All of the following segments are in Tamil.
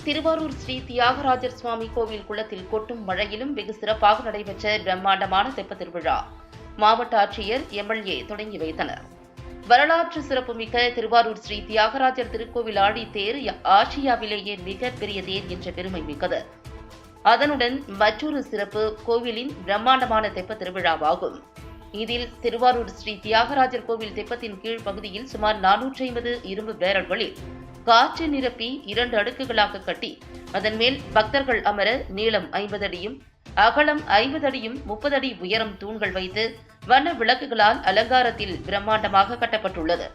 திருவாரூர் ஸ்ரீ தியாகராஜர் சுவாமி கோவில் குளத்தில் கொட்டும் மழையிலும் வெகு சிறப்பாக நடைபெற்ற பிரம்மாண்டமான தெப்பத் திருவிழா மாவட்ட ஆட்சியர் எம்எல்ஏ தொடங்கி வைத்தனர். வரலாற்று சிறப்புமிக்க திருவாரூர் ஸ்ரீ தியாகராஜர் திருக்கோவில் ஆழித்தேர் ஆசியாவிலேயே மிகப்பெரிய தேர் என்ற பெருமை மிக்கது. அதனுடன் மற்றொரு சிறப்பு கோவிலின் பிரம்மாண்டமான தெப்பத் திருவிழாவாகும். இதில் திருவாரூர் ஸ்ரீ தியாகராஜர் கோவில் தெப்பத்தின் கீழ் பகுதியில் சுமார் 450 இரும்பு பேரல்களில் காற்று நிரப்பி 2 அடுக்குகளாக கட்டி அதன் மேல் பக்தர்கள் அமர நீளம் 50 அடியும் அகலம் 50 அடியும் 30 அடி உயரம் தூண்கள் வைத்து வண்ண விளக்குகளால் அலங்காரத்தில் பிரம்மாண்டமாக கட்டப்பட்டுள்ளது.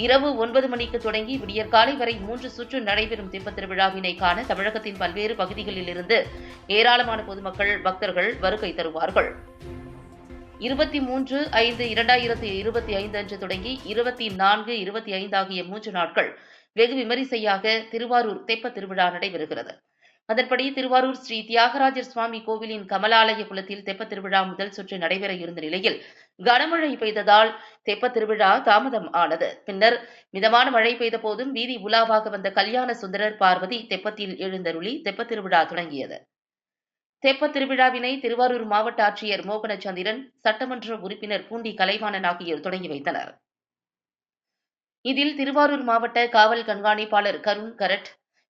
இரவு 9 மணிக்கு தொடங்கி விடியற்காலை வரை 3 சுற்று நடைபெறும் தெப்பத் திருவிழாவினை காண தமிழகத்தின் பல்வேறு பகுதிகளில் இருந்து ஏராளமான பொதுமக்கள் பக்தர்கள் வருகை தருவார்கள். 23/5/2025 அன்று தொடங்கி 24, 25 ஆகிய 3 நாட்கள் வெகு விமரிசையாக திருவாரூர் தெப்பத் திருவிழா நடைபெறுகிறது. அதன்படி திருவாரூர் ஸ்ரீ தியாகராஜர் சுவாமி கோவிலின் கமலாலய குளத்தில் தெப்பத் திருவிழா முதல் சுற்று நடைபெற இருந்த நிலையில் கனமழை பெய்ததால் தெப்பத் திருவிழா தாமதம் ஆனது. பின்னர் மிதமான மழை பெய்த போதும் வீதி உலாவாக வந்த கல்யாண சுந்தரர் பார்வதி தெப்பத்தில் எழுந்தருளி தெப்பத் திருவிழா தொடங்கியது. தெப்பத் திருவிழாவினை திருவாரூர் மாவட்ட ஆட்சியர் மோகனச்சந்திரன், சட்டமன்ற உறுப்பினர் பூண்டி கலைவாணன் ஆகியோர் தொடங்கி வைத்தனர். இதில் திருவாரூர் மாவட்ட காவல் கண்காணிப்பாளர் கருண் கரட்,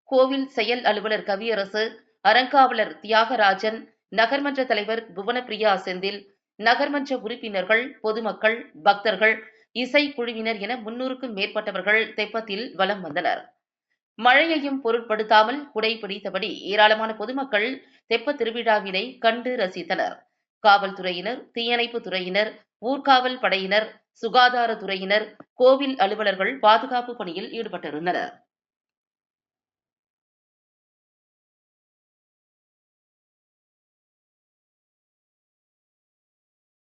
கோவில் செயல் அலுவலர் கவியரசு, அறங்காவலர் தியாகராஜன், நகர்மன்ற தலைவர் புவனப்பிரியா செந்தில், நகர்மன்ற உறுப்பினர்கள், பொதுமக்கள், பக்தர்கள், இசைக்குழுவினர் என 300க்கும் மேற்பட்டவர்கள் தெப்பத்தில் வலம் வந்தனர். மழையையும் பொருட்படுத்தாமல் குடை பிடித்தபடி ஏராளமான பொதுமக்கள் தெப்பத் திருவிழாவினை கண்டு ரசித்தனர். காவல்துறையினர், தீயணைப்புத் துறையினர், ஊர்காவல் படையினர், சுகாதாரத்துறையினர், கோவில் அலுவலர்கள் பாதுகாப்பு பணியில் ஈடுபட்டிருந்தனர்.